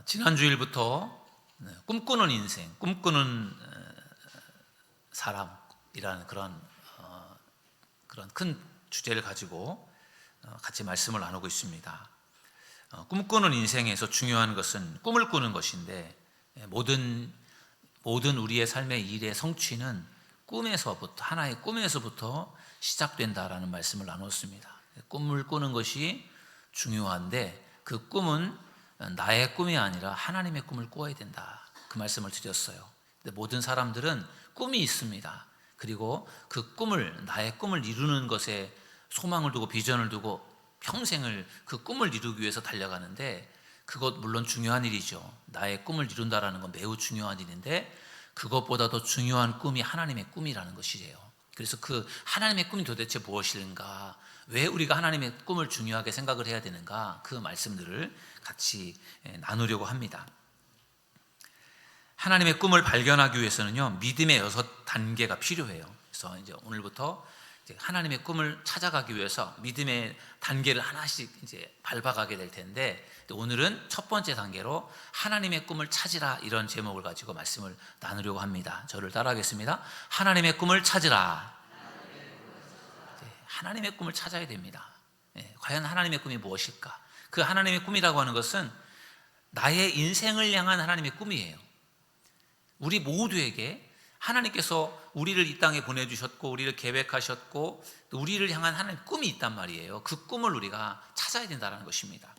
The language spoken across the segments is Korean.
지난 주일부터 꿈꾸는 인생, 꿈꾸는 사람이라는 그런 큰 주제를 가지고 같이 말씀을 나누고 있습니다. 꿈꾸는 인생에서 중요한 것은 꿈을 꾸는 것인데 모든 우리의 삶의 일의 성취는 꿈에서부터, 하나의 꿈에서부터 시작된다라는 말씀을 나눴습니다. 꿈을 꾸는 것이 중요한데 그 꿈은 나의 꿈이 아니라 하나님의 꿈을 꾸어야 된다, 그 말씀을 드렸어요. 근데 모든 사람들은 꿈이 있습니다. 그리고 그 꿈을, 나의 꿈을 이루는 것에 소망을 두고 비전을 두고 평생을 그 꿈을 이루기 위해서 달려가는데, 그것 물론 중요한 일이죠. 나의 꿈을 이룬다라는 건 매우 중요한 일인데 그것보다 더 중요한 꿈이 하나님의 꿈이라는 것이에요. 그래서 그 하나님의 꿈이 도대체 무엇인가, 왜 우리가 하나님의 꿈을 중요하게 생각을 해야 되는가, 그 말씀들을 같이 나누려고 합니다. 하나님의 꿈을 발견하기 위해서는요, 믿음의 6단계가 필요해요. 그래서 이제 오늘부터 하나님의 꿈을 찾아가기 위해서 믿음의 단계를 하나씩 이제 밟아가게 될 텐데, 오늘은 첫 번째 단계로 하나님의 꿈을 찾으라, 이런 제목을 가지고 말씀을 나누려고 합니다. 저를 따라하겠습니다. 하나님의 꿈을 찾으라. 하나님의 꿈을 찾아야 됩니다. 과연 하나님의 꿈이 무엇일까? 그 하나님의 꿈이라고 하는 것은 나의 인생을 향한 하나님의 꿈이에요. 우리 모두에게 하나님께서 우리를 이 땅에 보내주셨고 우리를 계획하셨고 또 우리를 향한 하나님의 꿈이 있단 말이에요. 그 꿈을 우리가 찾아야 된다는 것입니다.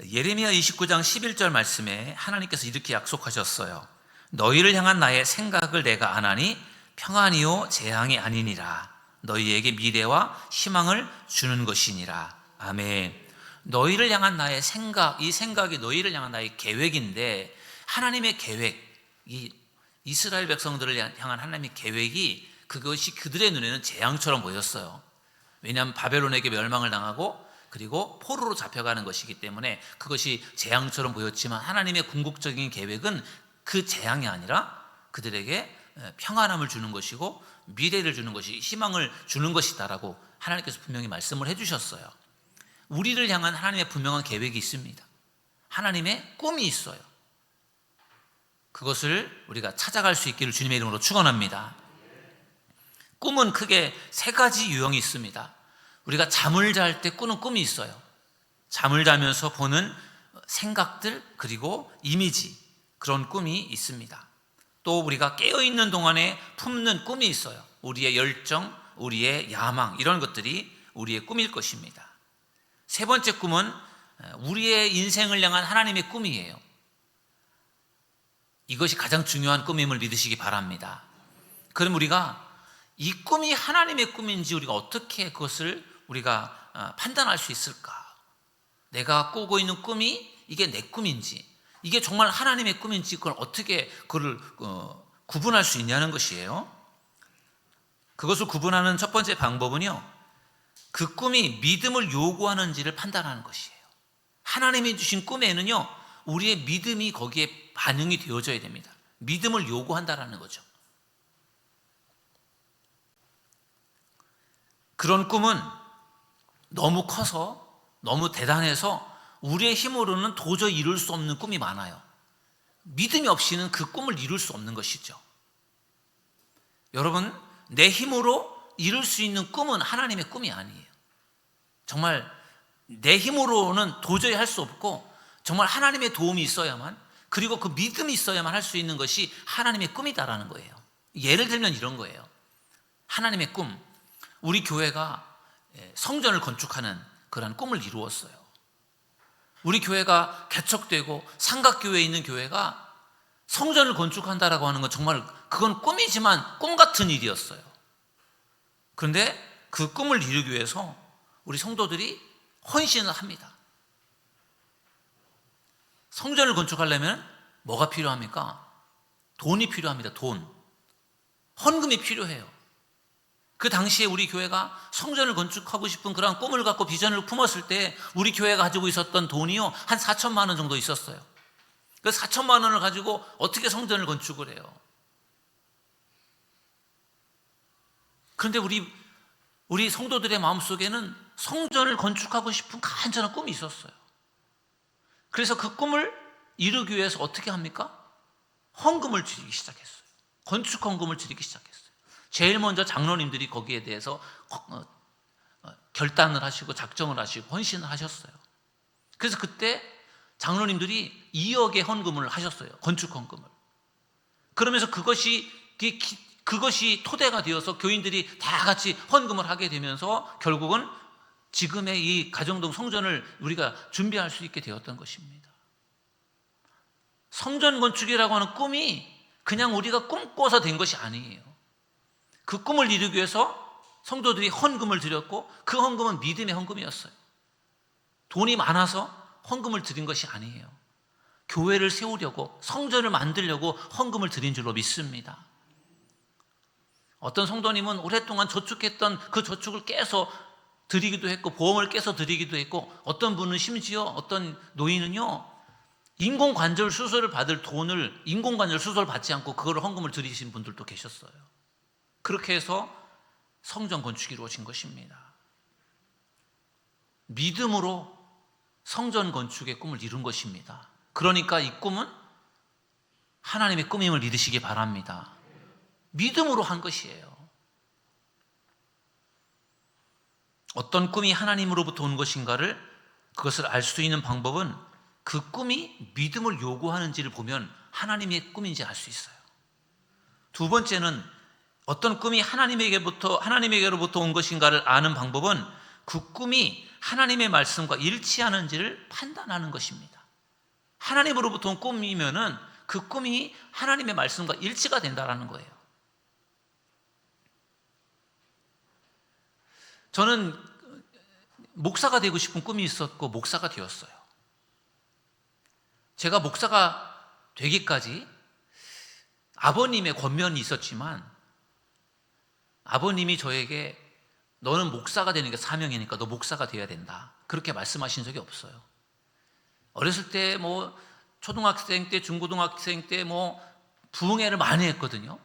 예레미야 29장 11절 말씀에 하나님께서 이렇게 약속하셨어요. 너희를 향한 나의 생각을 내가 아나니 평안이요 재앙이 아니니라. 너희에게 미래와 희망을 주는 것이니라. 아멘. 너희를 향한 나의 생각, 이 생각이 너희를 향한 나의 계획인데, 하나님의 계획, 이 이스라엘 백성들을 향한 하나님의 계획이, 그것이 그들의 눈에는 재앙처럼 보였어요. 왜냐하면 바벨론에게 멸망을 당하고 그리고 포로로 잡혀가는 것이기 때문에 그것이 재앙처럼 보였지만, 하나님의 궁극적인 계획은 그 재앙이 아니라 그들에게 평안함을 주는 것이고 미래를 주는 것이, 희망을 주는 것이다라고 하나님께서 분명히 말씀을 해주셨어요. 우리를 향한 하나님의 분명한 계획이 있습니다. 하나님의 꿈이 있어요. 그것을 우리가 찾아갈 수 있기를 주님의 이름으로 축원합니다. 꿈은 크게 3가지 유형이 있습니다. 우리가 잠을 잘 때 꾸는 꿈이 있어요. 잠을 자면서 보는 생각들, 그리고 이미지, 그런 꿈이 있습니다. 또 우리가 깨어있는 동안에 품는 꿈이 있어요. 우리의 열정, 우리의 야망, 이런 것들이 우리의 꿈일 것입니다. 3번째 꿈은 우리의 인생을 향한 하나님의 꿈이에요. 이것이 가장 중요한 꿈임을 믿으시기 바랍니다. 그럼 우리가 이 꿈이 하나님의 꿈인지 우리가 어떻게 그것을 우리가 판단할 수 있을까? 내가 꾸고 있는 꿈이 이게 내 꿈인지, 이게 정말 하나님의 꿈인지, 그걸 어떻게 그걸 구분할 수 있냐는 것이에요. 그것을 구분하는 첫 번째 방법은요, 그 꿈이 믿음을 요구하는지를 판단하는 것이에요. 하나님이 주신 꿈에는요, 우리의 믿음이 거기에 반영이 되어져야 됩니다. 믿음을 요구한다라는 거죠. 그런 꿈은 너무 커서, 너무 대단해서 우리의 힘으로는 도저히 이룰 수 없는 꿈이 많아요. 믿음이 없이는 그 꿈을 이룰 수 없는 것이죠. 여러분, 내 힘으로 이룰 수 있는 꿈은 하나님의 꿈이 아니에요. 정말 내 힘으로는 도저히 할 수 없고, 정말 하나님의 도움이 있어야만, 그리고 그 믿음이 있어야만 할 수 있는 것이 하나님의 꿈이다라는 거예요. 예를 들면 이런 거예요. 하나님의 꿈, 우리 교회가 성전을 건축하는 그런 꿈을 이루었어요. 우리 교회가 개척되고 삼각교회에 있는 교회가 성전을 건축한다라고 하는 건 정말 그건 꿈이지만 꿈 같은 일이었어요. 그런데 그 꿈을 이루기 위해서 우리 성도들이 헌신을 합니다. 성전을 건축하려면 뭐가 필요합니까? 돈이 필요합니다. 돈. 헌금이 필요해요. 그 당시에 우리 교회가 성전을 건축하고 싶은 그런 꿈을 갖고 비전을 품었을 때 우리 교회가 가지고 있었던 돈이요, 한 4천만 원 정도 있었어요. 그 4천만 원을 가지고 어떻게 성전을 건축을 해요? 그런데 우리 성도들의 마음속에는 성전을 건축하고 싶은 간절한 꿈이 있었어요. 그래서 그 꿈을 이루기 위해서 어떻게 합니까? 헌금을 드리기 시작했어요. 건축 헌금을 드리기 시작했어요. 제일 먼저 장로님들이 거기에 대해서 결단을 하시고 작정을 하시고 헌신을 하셨어요. 그래서 그때 장로님들이 2억의 헌금을 하셨어요. 건축 헌금을. 그러면서 그것이 토대가 되어서 교인들이 다 같이 헌금을 하게 되면서 결국은 지금의 이 가정동 성전을 우리가 준비할 수 있게 되었던 것입니다. 성전 건축이라고 하는 꿈이 그냥 우리가 꿈꿔서 된 것이 아니에요. 그 꿈을 이루기 위해서 성도들이 헌금을 드렸고 그 헌금은 믿음의 헌금이었어요. 돈이 많아서 헌금을 드린 것이 아니에요. 교회를 세우려고 성전을 만들려고 헌금을 드린 줄로 믿습니다. 어떤 성도님은 오랫동안 저축했던 그 저축을 깨서 드리기도 했고 보험을 깨서 드리기도 했고 어떤 분은 심지어 어떤 노인은요 인공관절 수술을 받을 돈을 인공관절 수술 받지 않고 그걸 헌금을 드리신 분들도 계셨어요. 그렇게 해서 성전 건축이 이루어진 것입니다. 믿음으로 성전 건축의 꿈을 이룬 것입니다. 그러니까 이 꿈은 하나님의 꿈임을 믿으시기 바랍니다. 믿음으로 한 것이에요. 어떤 꿈이 하나님으로부터 온 것인가를 그것을 알 수 있는 방법은 그 꿈이 믿음을 요구하는지를 보면 하나님의 꿈인지 알 수 있어요. 두 번째는 어떤 꿈이 하나님에게로부터 온 것인가를 아는 방법은 그 꿈이 하나님의 말씀과 일치하는지를 판단하는 것입니다. 하나님으로부터 온 꿈이면은 그 꿈이 하나님의 말씀과 일치가 된다는 거예요. 저는 목사가 되고 싶은 꿈이 있었고 목사가 되었어요. 제가 목사가 되기까지 아버님의 권면이 있었지만 아버님이 저에게 너는 목사가 되는 게 사명이니까 너 목사가 되어야 된다 그렇게 말씀하신 적이 없어요. 어렸을 때 초등학생 때 중고등학생 때 부흥회를 많이 했거든요.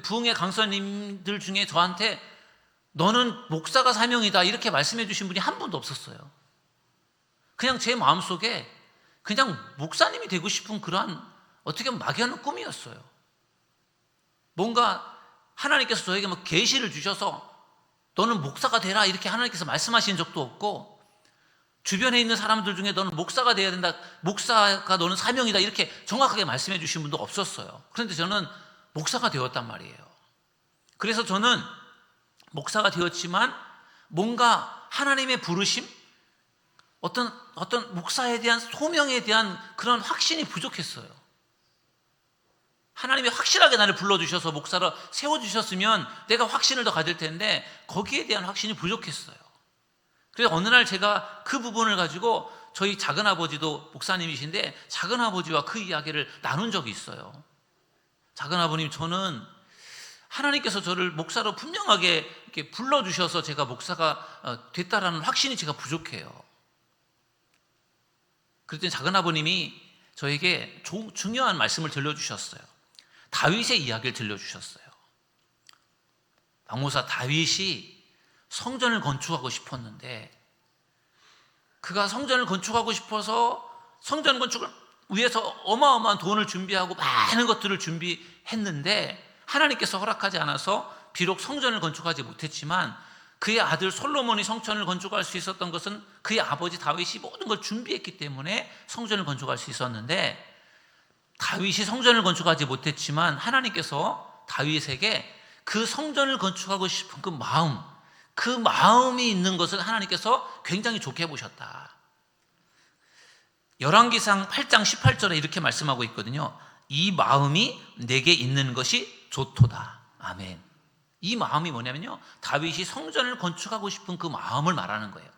부흥회 강사님들 중에 저한테 너는 목사가 사명이다 이렇게 말씀해 주신 분이 한 분도 없었어요. 그냥 제 마음속에 그냥 목사님이 되고 싶은 그러한 어떻게 보면 막연한 꿈이었어요. 뭔가 하나님께서 저에게 계시를 주셔서 너는 목사가 되라 이렇게 하나님께서 말씀하신 적도 없고 주변에 있는 사람들 중에 너는 목사가 되어야 된다 목사가 너는 사명이다 이렇게 정확하게 말씀해 주신 분도 없었어요. 그런데 저는 목사가 되었단 말이에요. 그래서 저는 목사가 되었지만 뭔가 하나님의 부르심 어떤 목사에 대한 소명에 대한 그런 확신이 부족했어요. 하나님이 확실하게 나를 불러주셔서 목사로 세워주셨으면 내가 확신을 더 가질 텐데 거기에 대한 확신이 부족했어요. 그래서 어느 날 제가 그 부분을 가지고 저희 작은아버지도 목사님이신데 작은아버지와 그 이야기를 나눈 적이 있어요. 작은아버님, 저는 하나님께서 저를 목사로 분명하게 이렇게 불러주셔서 제가 목사가 됐다라는 확신이 제가 부족해요. 그랬더니 작은아버님이 저에게 중요한 말씀을 들려주셨어요. 다윗의 이야기를 들려주셨어요. 박목사 다윗이 성전을 건축하고 싶었는데 그가 성전을 건축하고 싶어서 성전 건축을 위해서 어마어마한 돈을 준비하고 많은 것들을 준비했는데 하나님께서 허락하지 않아서 비록 성전을 건축하지 못했지만 그의 아들 솔로몬이 성전을 건축할 수 있었던 것은 그의 아버지 다윗이 모든 걸 준비했기 때문에 성전을 건축할 수 있었는데 다윗이 성전을 건축하지 못했지만 하나님께서 다윗에게 그 성전을 건축하고 싶은 그 마음이 있는 것을 하나님께서 굉장히 좋게 보셨다. 열왕기상 8장 18절에 이렇게 말씀하고 있거든요. 이 마음이 내게 있는 것이 좋도다. 아멘. 이 마음이 뭐냐면요, 다윗이 성전을 건축하고 싶은 그 마음을 말하는 거예요.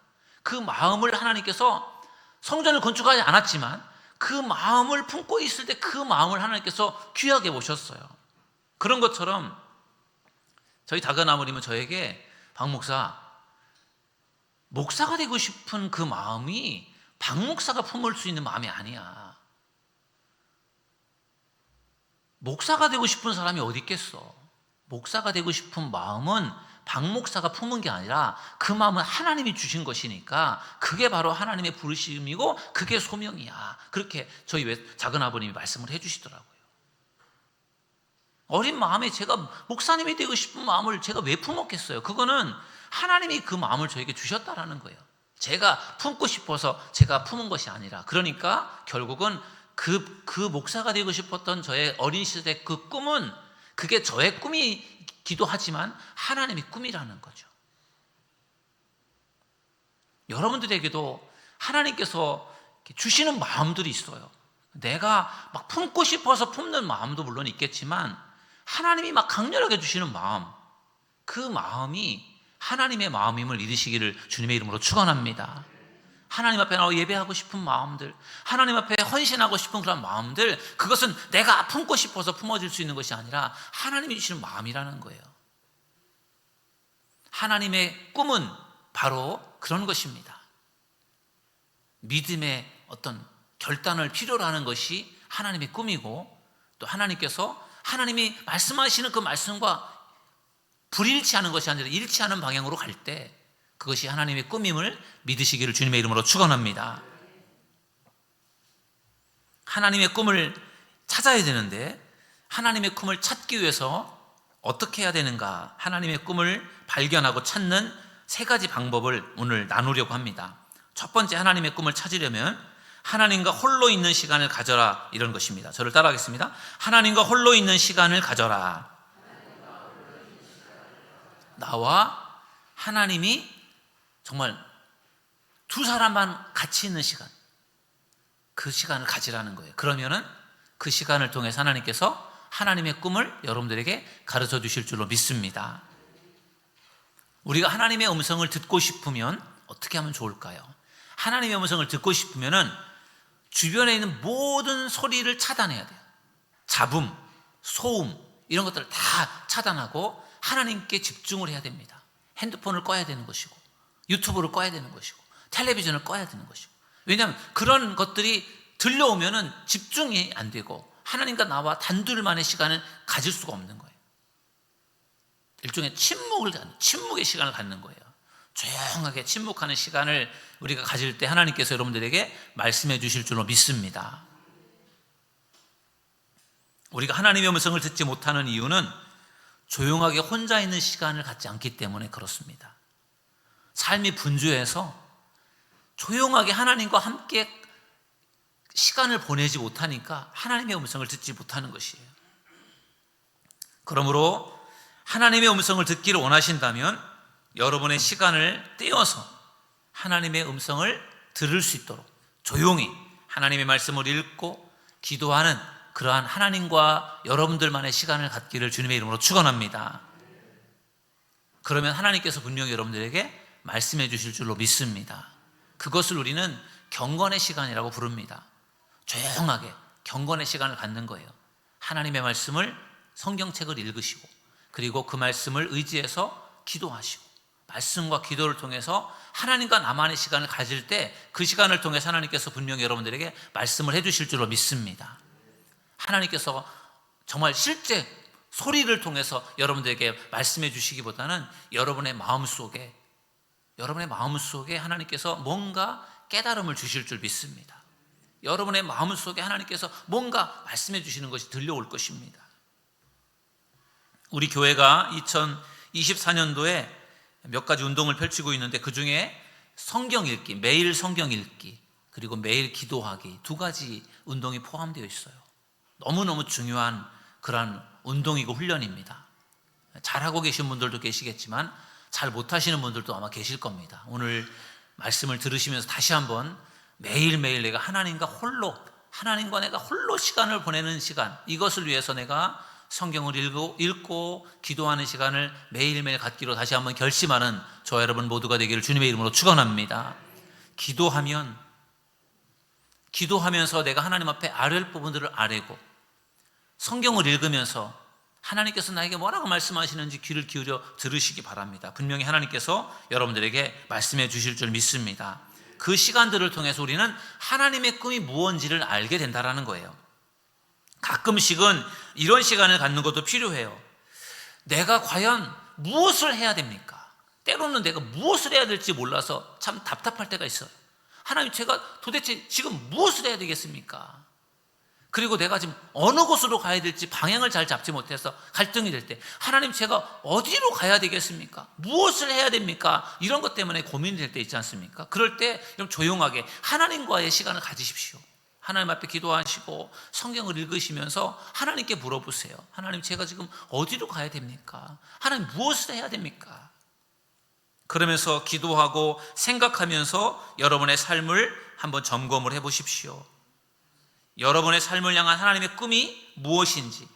그 마음을 하나님께서 성전을 건축하지 않았지만 그 마음을 품고 있을 때 그 마음을 하나님께서 귀하게 보셨어요. 그런 것처럼 저희 작은아버님은 저에게 박 목사, 목사가 되고 싶은 그 마음이 박 목사가 품을 수 있는 마음이 아니야. 목사가 되고 싶은 사람이 어디 있겠어? 목사가 되고 싶은 마음은 박 목사가 품은 게 아니라 그 마음은 하나님이 주신 것이니까 그게 바로 하나님의 부르심이고 그게 소명이야. 그렇게 저희 작은 아버님이 말씀을 해주시더라고요. 어린 마음에 제가 목사님이 되고 싶은 마음을 제가 왜 품었겠어요? 그거는 하나님이 그 마음을 저에게 주셨다라는 거예요. 제가 품고 싶어서 제가 품은 것이 아니라, 그러니까 결국은 그 목사가 되고 싶었던 저의 어린 시절의 그 꿈은 그게 저의 꿈이기도 하지만 하나님의 꿈이라는 거죠. 여러분들에게도 하나님께서 주시는 마음들이 있어요. 내가 막 품고 싶어서 품는 마음도 물론 있겠지만 하나님이 막 강렬하게 주시는 마음, 그 마음이 하나님의 마음임을 믿으시기를 주님의 이름으로 축원합니다. 하나님 앞에 나와 예배하고 싶은 마음들, 하나님 앞에 헌신하고 싶은 그런 마음들, 그것은 내가 품고 싶어서 품어질 수 있는 것이 아니라 하나님이 주시는 마음이라는 거예요. 하나님의 꿈은 바로 그런 것입니다. 믿음의 어떤 결단을 필요로 하는 것이 하나님의 꿈이고, 또 하나님께서 하나님이 말씀하시는 그 말씀과 불일치하는 것이 아니라 일치하는 방향으로 갈 때 그것이 하나님의 꿈임을 믿으시기를 주님의 이름으로 축원합니다. 하나님의 꿈을 찾아야 되는데 하나님의 꿈을 찾기 위해서 어떻게 해야 되는가? 하나님의 꿈을 발견하고 찾는 세 가지 방법을 오늘 나누려고 합니다. 첫 번째, 하나님의 꿈을 찾으려면 하나님과 홀로 있는 시간을 가져라, 이런 것입니다. 저를 따라하겠습니다. 하나님과 홀로 있는 시간을 가져라. 나와 하나님이 정말 두 사람만 같이 있는 시간, 그 시간을 가지라는 거예요. 그러면은 그 시간을 통해서 하나님께서 하나님의 꿈을 여러분들에게 가르쳐 주실 줄로 믿습니다. 우리가 하나님의 음성을 듣고 싶으면 어떻게 하면 좋을까요? 하나님의 음성을 듣고 싶으면은 주변에 있는 모든 소리를 차단해야 돼요. 잡음, 소음, 이런 것들을 다 차단하고 하나님께 집중을 해야 됩니다. 핸드폰을 꺼야 되는 것이고, 유튜브를 꺼야 되는 것이고, 텔레비전을 꺼야 되는 것이고. 왜냐하면 그런 것들이 들려오면은 집중이 안 되고 하나님과 나와 단둘만의 시간을 가질 수가 없는 거예요. 일종의 침묵의 시간을 갖는 거예요. 조용하게 침묵하는 시간을 우리가 가질 때 하나님께서 여러분들에게 말씀해 주실 줄로 믿습니다. 우리가 하나님의 음성을 듣지 못하는 이유는 조용하게 혼자 있는 시간을 갖지 않기 때문에 그렇습니다. 삶이 분주해서 조용하게 하나님과 함께 시간을 보내지 못하니까 하나님의 음성을 듣지 못하는 것이에요. 그러므로 하나님의 음성을 듣기를 원하신다면 여러분의 시간을 떼어서 하나님의 음성을 들을 수 있도록 조용히 하나님의 말씀을 읽고 기도하는 그러한 하나님과 여러분들만의 시간을 갖기를 주님의 이름으로 축원합니다. 그러면 하나님께서 분명히 여러분들에게 말씀해 주실 줄로 믿습니다. 그것을 우리는 경건의 시간이라고 부릅니다. 조용하게 경건의 시간을 갖는 거예요. 하나님의 말씀을, 성경책을 읽으시고, 그리고 그 말씀을 의지해서 기도하시고, 말씀과 기도를 통해서 하나님과 나만의 시간을 가질 때 그 시간을 통해서 하나님께서 분명히 여러분들에게 말씀을 해주실 줄로 믿습니다. 하나님께서 정말 실제 소리를 통해서 여러분들에게 말씀해 주시기보다는 여러분의 마음속에 하나님께서 뭔가 깨달음을 주실 줄 믿습니다. 여러분의 마음속에 하나님께서 뭔가 말씀해 주시는 것이 들려올 것입니다. 우리 교회가 2024년도에 몇 가지 운동을 펼치고 있는데 그 중에 성경 읽기, 매일 성경 읽기, 그리고 매일 기도하기, 두 가지 운동이 포함되어 있어요. 너무너무 중요한 그러한 운동이고 훈련입니다. 잘하고 계신 분들도 계시겠지만 잘 못하시는 분들도 아마 계실 겁니다. 오늘 말씀을 들으시면서 다시 한번 매일매일 내가 하나님과 내가 홀로 시간을 보내는 시간, 이것을 위해서 내가 성경을 읽고 기도하는 시간을 매일매일 갖기로 다시 한번 결심하는 저와 여러분 모두가 되기를 주님의 이름으로 축원합니다. 기도하면서 내가 하나님 앞에 아뢰을 부분들을 아뢰고, 성경을 읽으면서 하나님께서 나에게 뭐라고 말씀하시는지 귀를 기울여 들으시기 바랍니다. 분명히 하나님께서 여러분들에게 말씀해 주실 줄 믿습니다. 그 시간들을 통해서 우리는 하나님의 꿈이 무엇인지를 알게 된다는 거예요. 가끔씩은 이런 시간을 갖는 것도 필요해요. 내가 과연 무엇을 해야 됩니까? 때로는 내가 무엇을 해야 될지 몰라서 참 답답할 때가 있어요. 하나님, 제가 도대체 지금 무엇을 해야 되겠습니까? 그리고 내가 지금 어느 곳으로 가야 될지 방향을 잘 잡지 못해서 갈등이 될 때, 하나님, 제가 어디로 가야 되겠습니까? 무엇을 해야 됩니까? 이런 것 때문에 고민이 될 때 있지 않습니까? 그럴 때 좀 조용하게 하나님과의 시간을 가지십시오. 하나님 앞에 기도하시고 성경을 읽으시면서 하나님께 물어보세요. 하나님, 제가 지금 어디로 가야 됩니까? 하나님, 무엇을 해야 됩니까? 그러면서 기도하고 생각하면서 여러분의 삶을 한번 점검을 해보십시오. 여러분의 삶을 향한 하나님의 꿈이 무엇인지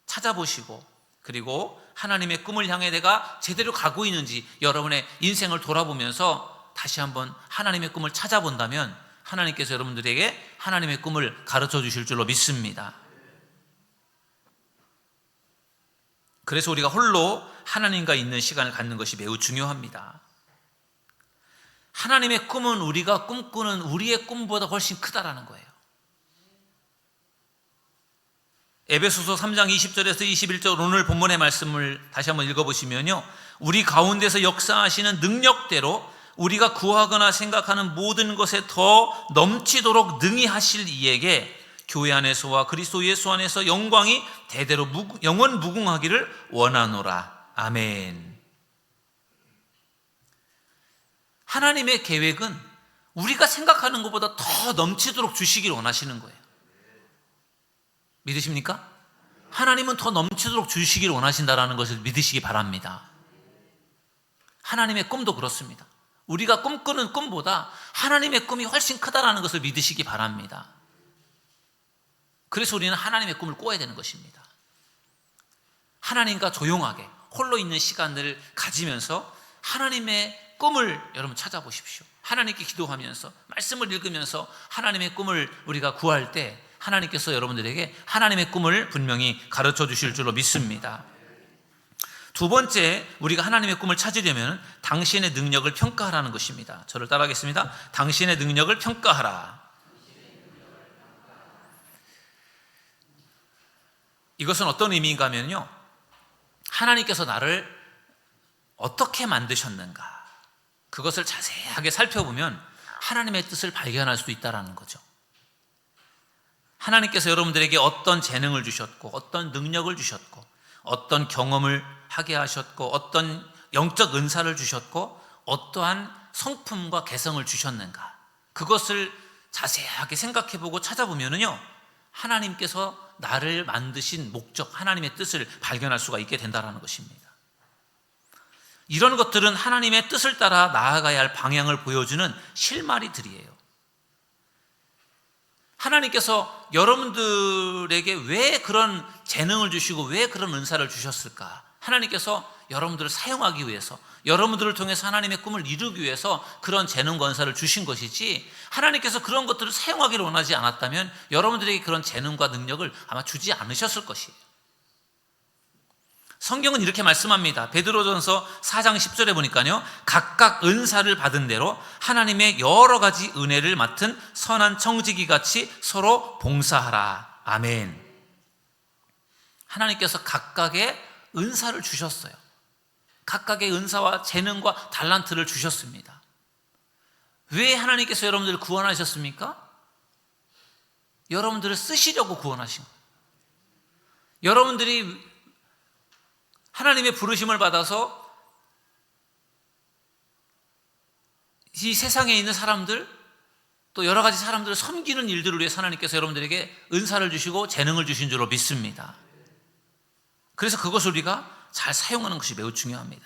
찾아보시고, 그리고 하나님의 꿈을 향해 내가 제대로 가고 있는지 여러분의 인생을 돌아보면서 다시 한번 하나님의 꿈을 찾아본다면 하나님께서 여러분들에게 하나님의 꿈을 가르쳐 주실 줄로 믿습니다. 그래서 우리가 홀로 하나님과 있는 시간을 갖는 것이 매우 중요합니다. 하나님의 꿈은 우리가 꿈꾸는 우리의 꿈보다 훨씬 크다라는 거예요. 에베소서 3장 20절에서 21절 오늘 본문의 말씀을 다시 한번 읽어보시면요, 우리 가운데서 역사하시는 능력대로 우리가 구하거나 생각하는 모든 것에 더 넘치도록 능히 하실 이에게 교회 안에서와 그리스도 예수 안에서 영광이 대대로 영원 무궁하기를 원하노라. 아멘. 하나님의 계획은 우리가 생각하는 것보다 더 넘치도록 주시길 원하시는 거예요. 믿으십니까? 하나님은 더 넘치도록 주시길 원하신다는 것을 믿으시기 바랍니다. 하나님의 꿈도 그렇습니다. 우리가 꿈꾸는 꿈보다 하나님의 꿈이 훨씬 크다라는 것을 믿으시기 바랍니다. 그래서 우리는 하나님의 꿈을 꿔야 되는 것입니다. 하나님과 조용하게 홀로 있는 시간을 가지면서 하나님의 꿈을 여러분 찾아보십시오. 하나님께 기도하면서 말씀을 읽으면서 하나님의 꿈을 우리가 구할 때 하나님께서 여러분들에게 하나님의 꿈을 분명히 가르쳐 주실 줄로 믿습니다. 두 번째, 우리가 하나님의 꿈을 찾으려면 당신의 능력을 평가하라는 것입니다. 저를 따라하겠습니다. 당신의 능력을 평가하라. 이것은 어떤 의미인가 하면요, 하나님께서 나를 어떻게 만드셨는가, 그것을 자세하게 살펴보면 하나님의 뜻을 발견할 수 있다는 거죠. 하나님께서 여러분들에게 어떤 재능을 주셨고, 어떤 능력을 주셨고, 어떤 경험을 하게 하셨고, 어떤 영적 은사를 주셨고, 어떠한 성품과 개성을 주셨는가, 그것을 자세하게 생각해보고 찾아보면요, 하나님께서 나를 만드신 목적, 하나님의 뜻을 발견할 수가 있게 된다는 것입니다. 이런 것들은 하나님의 뜻을 따라 나아가야 할 방향을 보여주는 실마리들이에요. 하나님께서 여러분들에게 왜 그런 재능을 주시고 왜 그런 은사를 주셨을까? 하나님께서 여러분들을 사용하기 위해서, 여러분들을 통해서 하나님의 꿈을 이루기 위해서 그런 재능과 은사를 주신 것이지, 하나님께서 그런 것들을 사용하기를 원하지 않았다면 여러분들에게 그런 재능과 능력을 아마 주지 않으셨을 것이에요. 성경은 이렇게 말씀합니다. 베드로전서 4장 10절에 보니까요, 각각 은사를 받은 대로 하나님의 여러 가지 은혜를 맡은 선한 청지기 같이 서로 봉사하라. 아멘. 하나님께서 각각의 은사를 주셨어요. 각각의 은사와 재능과 달란트를 주셨습니다. 왜 하나님께서 여러분들을 구원하셨습니까? 여러분들을 쓰시려고 구원하신 거예요. 여러분들이 하나님의 부르심을 받아서 이 세상에 있는 사람들, 또 여러 가지 사람들을 섬기는 일들을 위해 하나님께서 여러분들에게 은사를 주시고 재능을 주신 줄로 믿습니다. 그래서 그것을 우리가 잘 사용하는 것이 매우 중요합니다.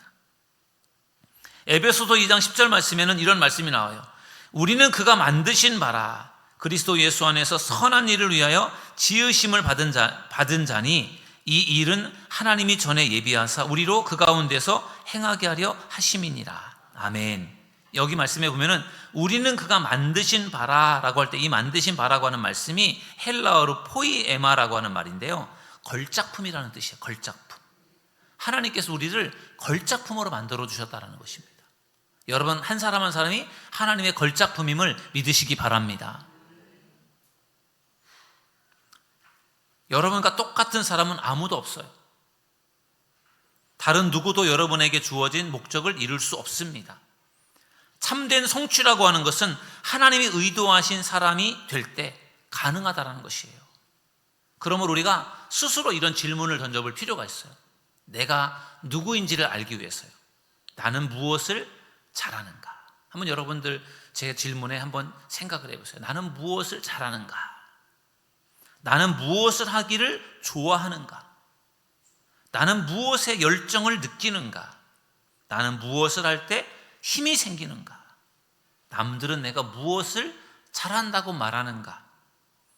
에베소서 2장 10절 말씀에는 이런 말씀이 나와요. 우리는 그가 만드신 바라 그리스도 예수 안에서 선한 일을 위하여 지으심을 받은 자니 이 일은 하나님이 전에 예비하사 우리로 그 가운데서 행하게 하려 하심이니라. 아멘. 여기 말씀해 보면은 우리는 그가 만드신 바라라고 할 때 이 만드신 바라고 하는 말씀이 헬라어로 포이에마라고 하는 말인데요, 걸작품이라는 뜻이에요. 걸작품. 하나님께서 우리를 걸작품으로 만들어 주셨다는 것입니다. 여러분, 한 사람 한 사람이 하나님의 걸작품임을 믿으시기 바랍니다. 여러분과 똑같은 사람은 아무도 없어요. 다른 누구도 여러분에게 주어진 목적을 이룰 수 없습니다. 참된 성취라고 하는 것은 하나님이 의도하신 사람이 될 때 가능하다는 것이에요. 그러므로 우리가 스스로 이런 질문을 던져볼 필요가 있어요. 내가 누구인지를 알기 위해서요. 나는 무엇을 잘하는가? 한번 여러분들 제 질문에 한번 생각을 해보세요. 나는 무엇을 잘하는가? 나는 무엇을 하기를 좋아하는가? 나는 무엇에 열정을 느끼는가? 나는 무엇을 할 때 힘이 생기는가? 남들은 내가 무엇을 잘한다고 말하는가?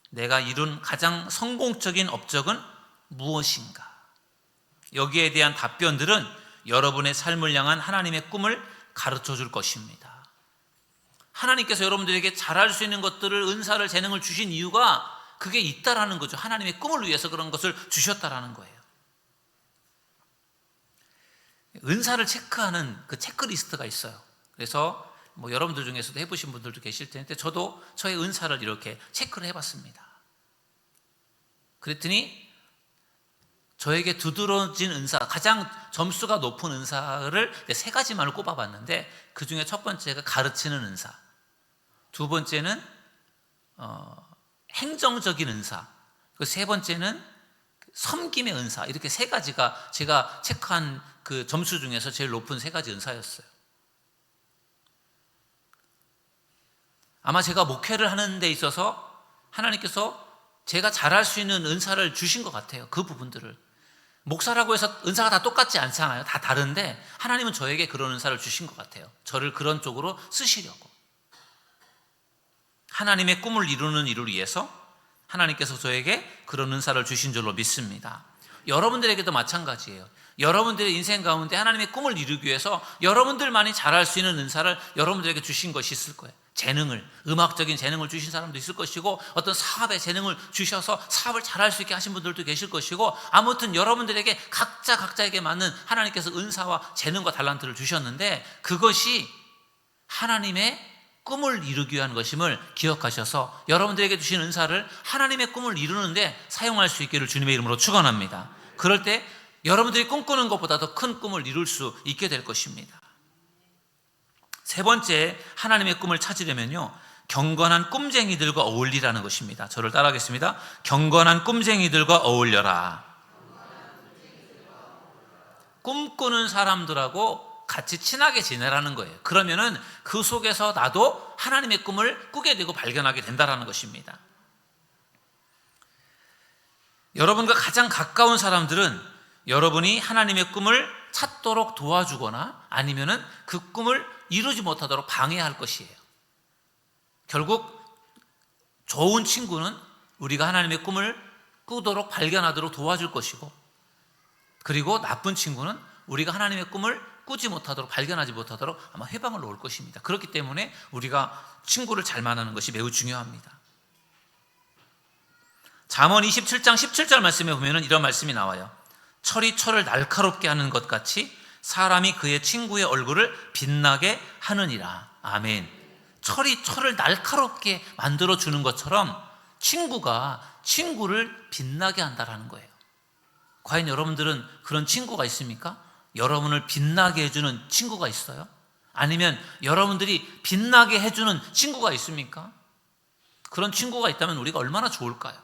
내가 이룬 가장 성공적인 업적은 무엇인가? 여기에 대한 답변들은 여러분의 삶을 향한 하나님의 꿈을 가르쳐 줄 것입니다. 하나님께서 여러분들에게 잘할 수 있는 것들을, 은사를, 재능을 주신 이유가 그게 있다라는 거죠. 하나님의 꿈을 위해서 그런 것을 주셨다라는 거예요. 은사를 체크하는 그 체크리스트가 있어요. 그래서 여러분들 중에서도 해보신 분들도 계실 텐데 저도 저의 은사를 이렇게 체크를 해봤습니다. 그랬더니 저에게 두드러진 은사, 가장 점수가 높은 은사를 3가지만을 꼽아봤는데 그 중에 첫 번째가 가르치는 은사, 두 번째는 행정적인 은사, 그 세 번째는 섬김의 은사, 이렇게 3가지가 제가 체크한 그 점수 중에서 제일 높은 3가지 은사였어요. 아마 제가 목회를 하는 데 있어서 하나님께서 제가 잘할 수 있는 은사를 주신 것 같아요. 그 부분들을. 목사라고 해서 은사가 다 똑같지 않잖아요. 다 다른데 하나님은 저에게 그런 은사를 주신 것 같아요. 저를 그런 쪽으로 쓰시려고. 하나님의 꿈을 이루는 일을 위해서 하나님께서 저에게 그런 은사를 주신 줄로 믿습니다. 여러분들에게도 마찬가지예요. 여러분들의 인생 가운데 하나님의 꿈을 이루기 위해서 여러분들만이 잘할 수 있는 은사를 여러분들에게 주신 것이 있을 거예요. 재능을, 음악적인 재능을 주신 사람도 있을 것이고, 어떤 사업의 재능을 주셔서 사업을 잘할 수 있게 하신 분들도 계실 것이고, 아무튼 여러분들에게 각자에게 맞는 하나님께서 은사와 재능과 달란트를 주셨는데 그것이 하나님의 꿈을 이루기 위한 것임을 기억하셔서 여러분들에게 주신 은사를 하나님의 꿈을 이루는데 사용할 수 있기를 주님의 이름으로 축원합니다. 그럴 때 여러분들이 꿈꾸는 것보다 더 큰 꿈을 이룰 수 있게 될 것입니다. 세 번째, 하나님의 꿈을 찾으려면요, 경건한 꿈쟁이들과 어울리라는 것입니다. 저를 따라하겠습니다. 경건한 꿈쟁이들과 어울려라. 꿈꾸는 사람들하고 같이 친하게 지내라는 거예요. 그러면은 그 속에서 나도 하나님의 꿈을 꾸게 되고 발견하게 된다는 것입니다. 여러분과 가장 가까운 사람들은 여러분이 하나님의 꿈을 찾도록 도와주거나 아니면은 그 꿈을 이루지 못하도록 방해할 것이에요. 결국 좋은 친구는 우리가 하나님의 꿈을 꾸도록 발견하도록 도와줄 것이고, 그리고 나쁜 친구는 우리가 하나님의 꿈을 꾸지 못하도록, 발견하지 못하도록 아마 해방을 놓을 것입니다. 그렇기 때문에 우리가 친구를 잘 만나는 것이 매우 중요합니다. 잠언 27장 17절 말씀에 보면 이런 말씀이 나와요. 철이 철을 날카롭게 하는 것 같이 사람이 그의 친구의 얼굴을 빛나게 하느니라. 아멘. 철이 철을 날카롭게 만들어주는 것처럼 친구가 친구를 빛나게 한다는 거예요. 과연 여러분들은 그런 친구가 있습니까? 여러분을 빛나게 해주는 친구가 있어요? 아니면 여러분들이 빛나게 해주는 친구가 있습니까? 그런 친구가 있다면 우리가 얼마나 좋을까요?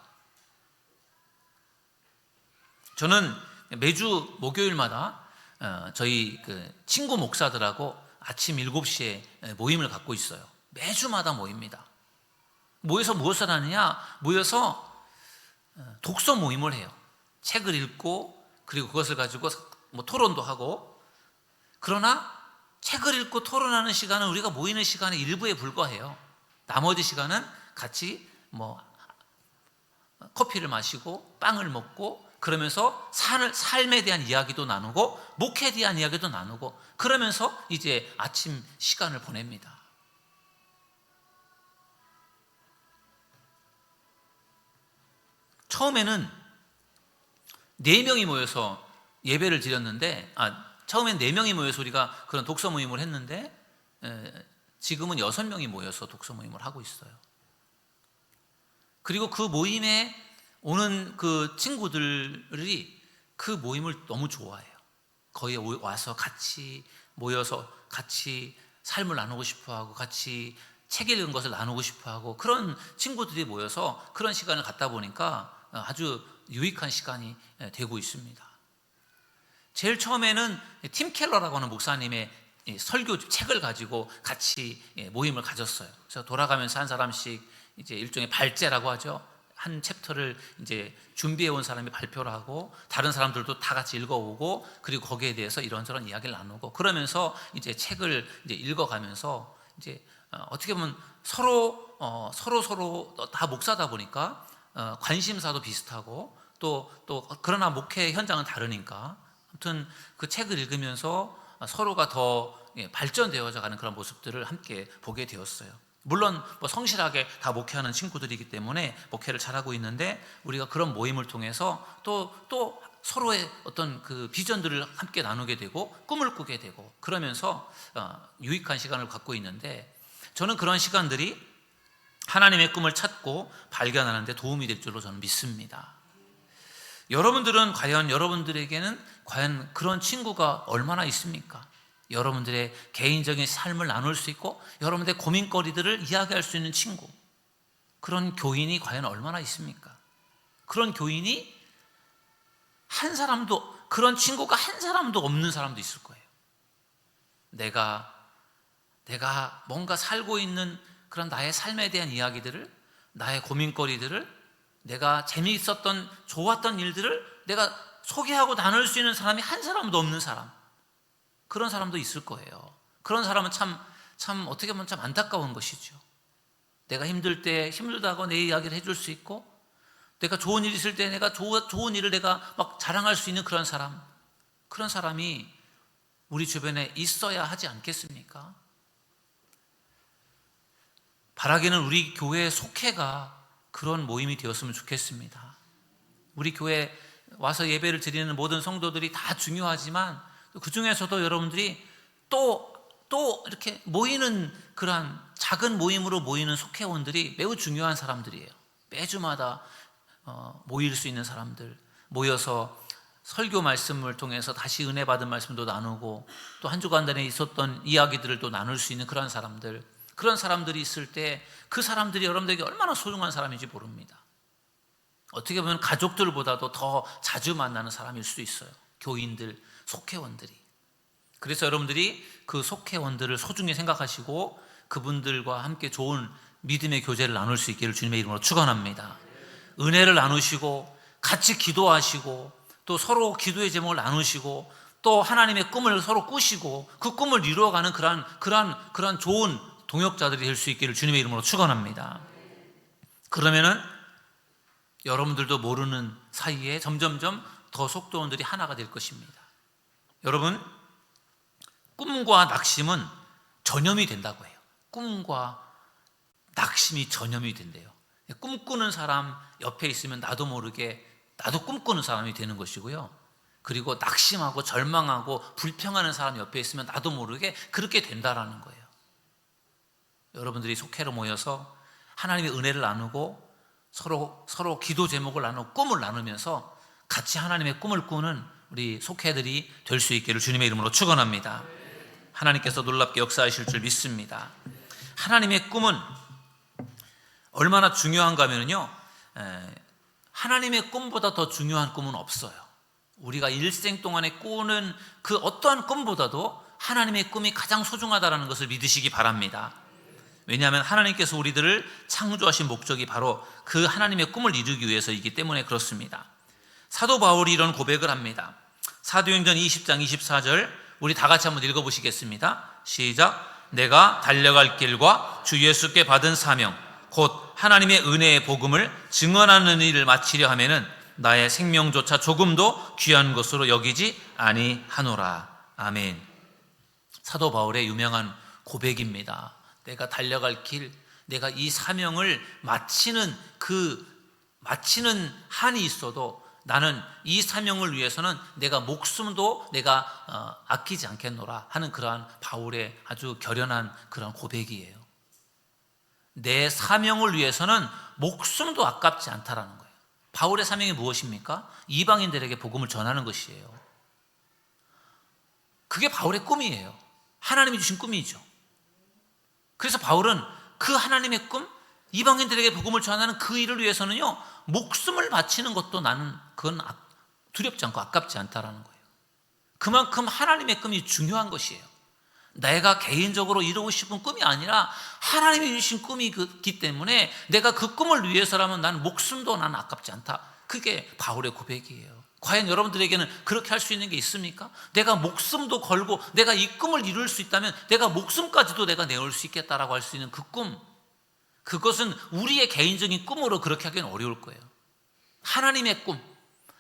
저는 매주 목요일마다 저희 그 친구 목사들하고 아침 7시에 모임을 갖고 있어요. 매주마다 모입니다. 모여서 무엇을 하느냐? 모여서 독서 모임을 해요. 책을 읽고, 그리고 그것을 가지고 토론도 하고. 그러나 책을 읽고 토론하는 시간은 우리가 모이는 시간의 일부에 불과해요. 나머지 시간은 같이 커피를 마시고 빵을 먹고, 그러면서 삶에 대한 이야기도 나누고 목회에 대한 이야기도 나누고, 그러면서 이제 아침 시간을 보냅니다. 처음에는 4명이 모여서 예배를 드렸는데, 처음엔 4명이 모여서 우리가 그런 독서 모임을 했는데, 지금은 6명이 모여서 독서 모임을 하고 있어요. 그리고 그 모임에 오는 그 친구들이 그 모임을 너무 좋아해요. 거기에 와서 같이 모여서 같이 삶을 나누고 싶어하고 같이 책 읽은 것을 나누고 싶어하고 그런 친구들이 모여서 그런 시간을 갖다 보니까 아주 유익한 시간이 되고 있습니다. 제일 처음에는 팀 켈러라고 하는 목사님의 설교 책을 가지고 같이 모임을 가졌어요. 그래서 돌아가면서 한 사람씩 이제 일종의 발제라고 하죠. 한 챕터를 이제 준비해 온 사람이 발표를 하고 다른 사람들도 다 같이 읽어오고 그리고 거기에 대해서 이런저런 이야기를 나누고 그러면서 이제 책을 이제 읽어가면서 이제 어떻게 보면 서로 다 목사다 보니까 관심사도 비슷하고 또 그러나 목회 현장은 다르니까 아무튼 그 책을 읽으면서 서로가 더 발전되어져 가는 그런 모습들을 함께 보게 되었어요. 물론 뭐 성실하게 다 목회하는 친구들이기 때문에 목회를 잘하고 있는데 우리가 그런 모임을 통해서 또 서로의 어떤 그 비전들을 함께 나누게 되고 꿈을 꾸게 되고 그러면서 유익한 시간을 갖고 있는데 저는 그런 시간들이 하나님의 꿈을 찾고 발견하는 데 도움이 될 줄로 저는 믿습니다. 여러분들은 과연 여러분들에게는 과연 그런 친구가 얼마나 있습니까? 여러분들의 개인적인 삶을 나눌 수 있고 여러분들의 고민거리들을 이야기할 수 있는 친구, 그런 교인이 과연 얼마나 있습니까? 그런 교인이 한 사람도, 그런 친구가 한 사람도 없는 사람도 있을 거예요. 내가 뭔가 살고 있는 그런 나의 삶에 대한 이야기들을, 나의 고민거리들을, 내가 재미있었던 좋았던 일들을 내가 소개하고 나눌 수 있는 사람이 한 사람도 없는 사람, 그런 사람도 있을 거예요. 그런 사람은 참 어떻게 보면 참 안타까운 것이죠. 내가 힘들 때 힘들다고 내 이야기를 해줄 수 있고, 내가 좋은 일 있을 때 내가 좋은 일을 내가 막 자랑할 수 있는 그런 사람, 그런 사람이 우리 주변에 있어야 하지 않겠습니까? 바라기는 우리 교회의 속회가 그런 모임이 되었으면 좋겠습니다. 우리 교회 와서 예배를 드리는 모든 성도들이 다 중요하지만 그 중에서도 여러분들이 또 이렇게 모이는 그러한 작은 모임으로 모이는 속회원들이 매우 중요한 사람들이에요. 매주마다 모일 수 있는 사람들, 모여서 설교 말씀을 통해서 다시 은혜 받은 말씀도 나누고 또 한 주간단에 있었던 이야기들을 또 나눌 수 있는 그런 사람들, 그런 사람들이 있을 때 그 사람들이 여러분들에게 얼마나 소중한 사람인지 모릅니다. 어떻게 보면 가족들보다도 더 자주 만나는 사람일 수도 있어요. 교인들, 속회원들이. 그래서 여러분들이 그 속회원들을 소중히 생각하시고 그분들과 함께 좋은 믿음의 교제를 나눌 수 있기를 주님의 이름으로 축원합니다. 은혜를 나누시고 같이 기도하시고 또 서로 기도의 제목을 나누시고 또 하나님의 꿈을 서로 꾸시고 그 꿈을 이루어가는 그러한 좋은 동역자들이 될 수 있기를 주님의 이름으로 축원합니다. 그러면은 여러분들도 모르는 사이에 점점점 더 속도원들이 하나가 될 것입니다. 여러분, 꿈과 낙심은 전염이 된다고 해요. 꿈과 낙심이 전염이 된대요. 꿈꾸는 사람 옆에 있으면 나도 모르게 나도 꿈꾸는 사람이 되는 것이고요. 그리고 낙심하고 절망하고 불평하는 사람 옆에 있으면 나도 모르게 그렇게 된다라는 거예요. 여러분들이 속회로 모여서 하나님의 은혜를 나누고 서로 기도 제목을 나누고 꿈을 나누면서 같이 하나님의 꿈을 꾸는 우리 속회들이 될 수 있기를 주님의 이름으로 축원합니다. 하나님께서 놀랍게 역사하실 줄 믿습니다. 하나님의 꿈은 얼마나 중요한가 하면요, 하나님의 꿈보다 더 중요한 꿈은 없어요. 우리가 일생 동안에 꾸는 그 어떠한 꿈보다도 하나님의 꿈이 가장 소중하다는 것을 믿으시기 바랍니다. 왜냐하면 하나님께서 우리들을 창조하신 목적이 바로 그 하나님의 꿈을 이루기 위해서이기 때문에 그렇습니다. 사도 바울이 이런 고백을 합니다. 사도행전 20장 24절 우리 다 같이 한번 읽어보시겠습니다. 시작. 내가 달려갈 길과 주 예수께 받은 사명 곧 하나님의 은혜의 복음을 증언하는 일을 마치려 하면은 나의 생명조차 조금도 귀한 것으로 여기지 아니하노라. 아멘. 사도 바울의 유명한 고백입니다. 내가 달려갈 길, 내가 이 사명을 마치는 한이 있어도 나는 이 사명을 위해서는 내가 목숨도 내가 아끼지 않겠노라 하는 그러한 바울의 아주 결연한 그런 고백이에요. 내 사명을 위해서는 목숨도 아깝지 않다라는 거예요. 바울의 사명이 무엇입니까? 이방인들에게 복음을 전하는 것이에요. 그게 바울의 꿈이에요. 하나님이 주신 꿈이죠. 그래서 바울은 그 하나님의 꿈, 이방인들에게 복음을 전하는 그 일을 위해서는요, 목숨을 바치는 것도 나는 그건 두렵지 않고 아깝지 않다라는 거예요. 그만큼 하나님의 꿈이 중요한 것이에요. 내가 개인적으로 이루고 싶은 꿈이 아니라 하나님이 주신 꿈이기 때문에 내가 그 꿈을 위해서라면 난 목숨도 난 아깝지 않다. 그게 바울의 고백이에요. 과연 여러분들에게는 그렇게 할 수 있는 게 있습니까? 내가 목숨도 걸고 내가 이 꿈을 이룰 수 있다면 내가 목숨까지도 내가 내올 수 있겠다라고 할 수 있는 그 꿈, 그것은 우리의 개인적인 꿈으로 그렇게 하기는 어려울 거예요. 하나님의 꿈,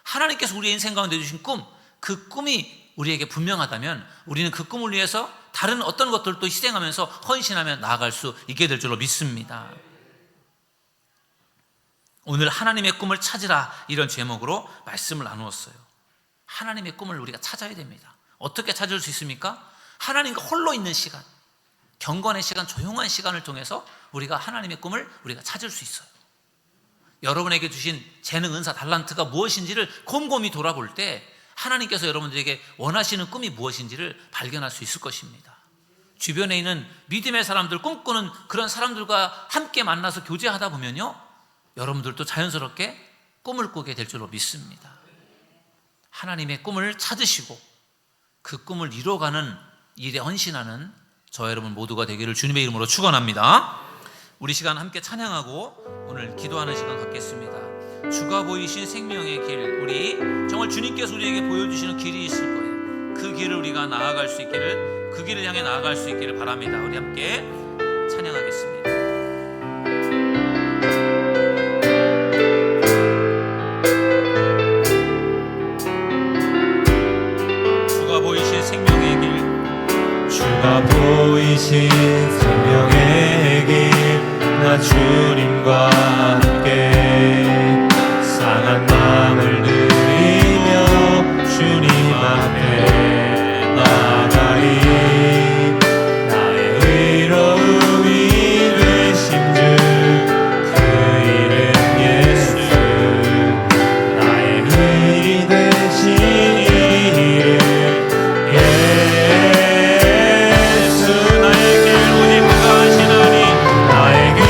하나님께서 우리의 인생 가운데 주신 꿈, 그 꿈이 우리에게 분명하다면 우리는 그 꿈을 위해서 다른 어떤 것들도 희생하면서 헌신하며 나아갈 수 있게 될 줄로 믿습니다. 오늘 하나님의 꿈을 찾으라, 이런 제목으로 말씀을 나누었어요. 하나님의 꿈을 우리가 찾아야 됩니다. 어떻게 찾을 수 있습니까? 하나님과 홀로 있는 시간, 경건의 시간, 조용한 시간을 통해서 우리가 하나님의 꿈을 우리가 찾을 수 있어요. 여러분에게 주신 재능, 은사, 달란트가 무엇인지를 곰곰이 돌아볼 때 하나님께서 여러분들에게 원하시는 꿈이 무엇인지를 발견할 수 있을 것입니다. 주변에 있는 믿음의 사람들, 꿈꾸는 그런 사람들과 함께 만나서 교제하다 보면요, 여러분들도 자연스럽게 꿈을 꾸게 될 줄로 믿습니다. 하나님의 꿈을 찾으시고 그 꿈을 이뤄가는 일에 헌신하는 저 여러분 모두가 되기를 주님의 이름으로 축원합니다. 우리 시간 함께 찬양하고 오늘 기도하는 시간 갖겠습니다. 주가 보이신 생명의 길, 우리 정말 주님께서 우리에게 보여주시는 길이 있을 거예요. 그 길을 우리가 나아갈 수 있기를, 그 길을 향해 나아갈 수 있기를 바랍니다. 우리 함께 찬양하겠습니다. 주가 보이신 생명의 길, 나 주님과 함께 상한 마음을 들이며 주님 앞에 나가리. 나의 의로움이 되신 주, 그 이름 예수. 나의 의리 되신 이름 나의 길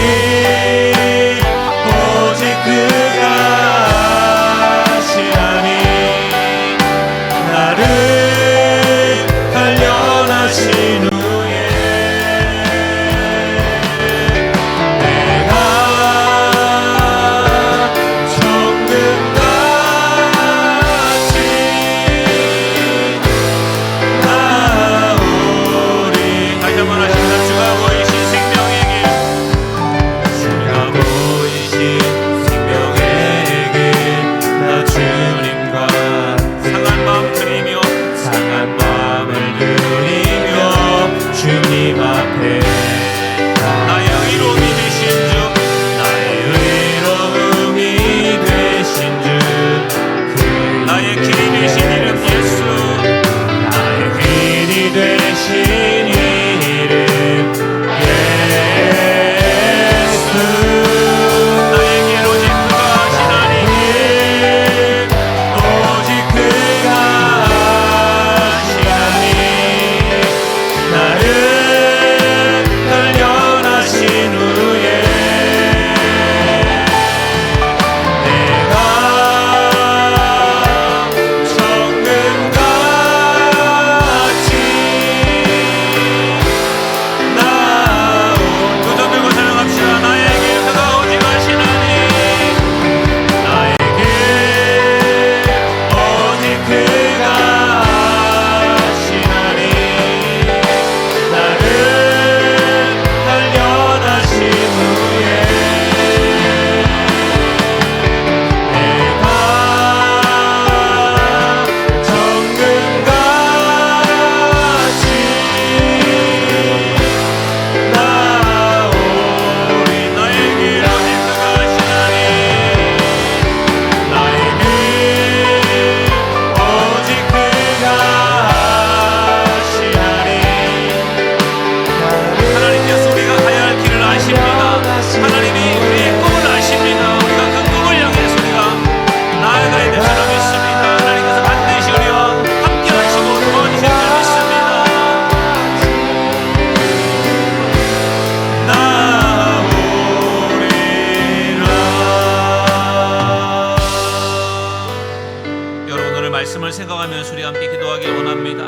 말씀을 생각하면서 우리 함께 기도하길 원합니다.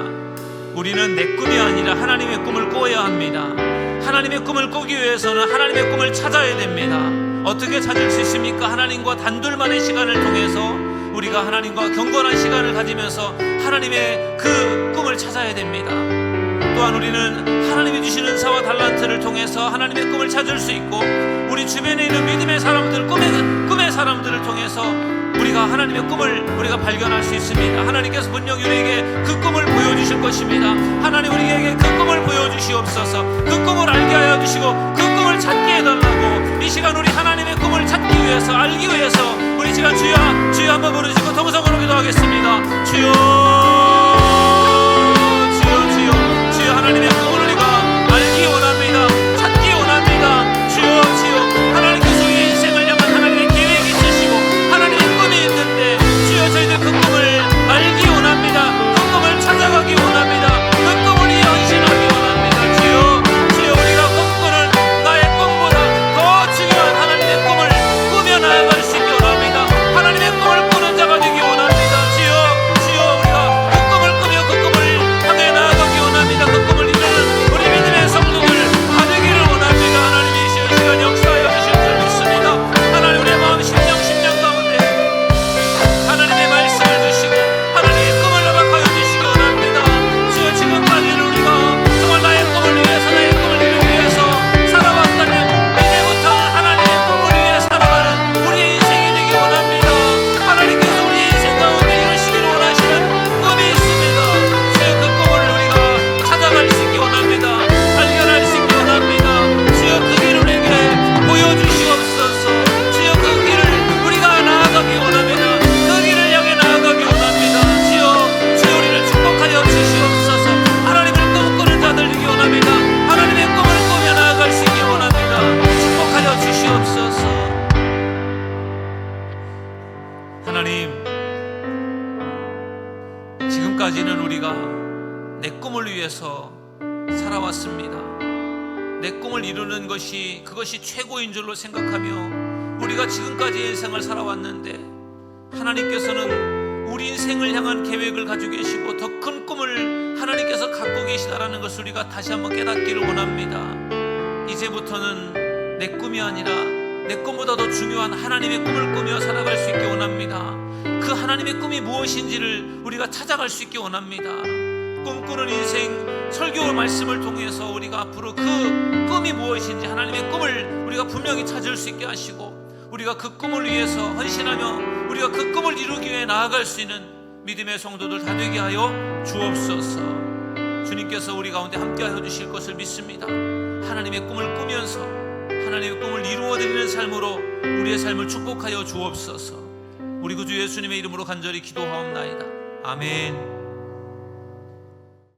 우리는 내 꿈이 아니라 하나님의 꿈을 꿔야 합니다. 하나님의 꿈을 꾸기 위해서는 하나님의 꿈을 찾아야 됩니다. 어떻게 찾을 수 있습니까? 하나님과 단둘만의 시간을 통해서 우리가 하나님과 경건한 시간을 가지면서 하나님의 그 꿈을 찾아야 됩니다. 또한 우리는 하나님이 주신 은사와 달란트를 통해서 하나님의 꿈을 찾을 수 있고, 우리 주변에 있는 믿음의 사람들, 꿈의 사람들을 통해서 우리가 하나님의 꿈을 우리가 발견할 수 있습니다. 하나님께서 분명히 우리에게 그 꿈을 보여주실 것입니다. 하나님 우리에게 그 꿈을 보여주시옵소서. 그 꿈을 알게 하여 주시고 그 꿈을 찾게 해달라고. 이 시간 우리 하나님의 꿈을 찾기 위해서, 알기 위해서 우리 시간 주여 주여 한번 부르시고 통성으로 기도하겠습니다. 주여 주여 주여 주여. 하나님의 꿈을 우리가 알기 원합니다. 찾기 원합니다. 주여 주여. 하나님께서 우리의 인생을 향한 하나님의 계획이 있으시고 하나님의 꿈이 있는데, 주여 저희들 그 꿈을 알기 원합니다. 그 꿈을 찾아가기 원합니다. 그 꿈을 현실하기 원합니다. 주여 주여. 우리가 꿈꾸는 나의 꿈보다 더 중요한 하나님의 꿈을 꾸며 나아갈 수 있기 원합니다. 하나님의 꿈을 꾸는 자가 되기 원합니다. 주여 주여. 우리가 그 꿈을 꾸며 그 꿈을 향해 나아가기 원합니다. 그 꿈을 이루는 우리 믿음의 성도들 다 되기를 원합니다. 하나님이 이 시간 역사하여 주실 줄 믿습니다. 하나님 우리의 마음 심령 가운데 하나님의 말씀을 주시고 하나님의 꿈을 허락하여 주시기 원합니다. 주여 지금까지는 우리가 정말 나의 꿈을 위해서, 나의 꿈을 이루기 위해서 살아왔다면 이제부터 하나님의 꿈을 위해 살아가는 우리의 인생이 되기 원합니다. 하나님께서 우리의 인생 가운데 이루시기를 원하시는 꿈이 있습니다. 주여 그 꿈을 우리가 찾아갈 수 있기 원합니다. 발견할 수 있기 원합니다. 주여 그 길을 우리에게 보여주시옵소서. 주여 그 길을 우리가 나아가기 원합니다. 그 길을 향해 나아가기 원합니다. 주여 주여 우리를 축복하여 주시옵소서. 하나님을 꿈꾸는 자들 되기 원합니다. 하나님의 꿈을 꾸며 나아갈 수 있기 원합니다. 축복하여 주시옵소서. 하나님, 지금까지는 우리가 내 꿈을 위해서 살아왔습니다. 내 꿈을 이루는 것이 그것이 최고인 줄로 생각하며 우리가 지금까지 인생을 살아왔는데, 하나님께서는 우리 인생을 향한 계획을 가지고 계시고 더 큰 꿈을 하나님께서 갖고 계시다라는 것을 우리가 다시 한번 깨닫기를 원합니다. 이제부터는 내 꿈이 아니라 내 꿈보다 더 중요한 하나님의 꿈을 꾸며 살아갈 수 있게 원합니다. 그 하나님의 꿈이 무엇인지를 우리가 찾아갈 수 있게 원합니다. 꿈꾸는 인생 설교 말씀을 통해서 우리가 앞으로 그 꿈이 무엇인지, 하나님의 꿈을 우리가 분명히 찾을 수 있게 하시고, 우리가 그 꿈을 위해서 헌신하며 우리가 그 꿈을 이루기 위해 나아갈 수 있는 믿음의 성도들 다 되게 하여 주옵소서. 주님께서 우리 가운데 함께하여 주실 것을 믿습니다. 하나님의 꿈을 꾸면서 하나님의 꿈을 이루어드리는 삶으로 우리의 삶을 축복하여 주옵소서. 우리 구주 예수님의 이름으로 간절히 기도하옵나이다. 아멘.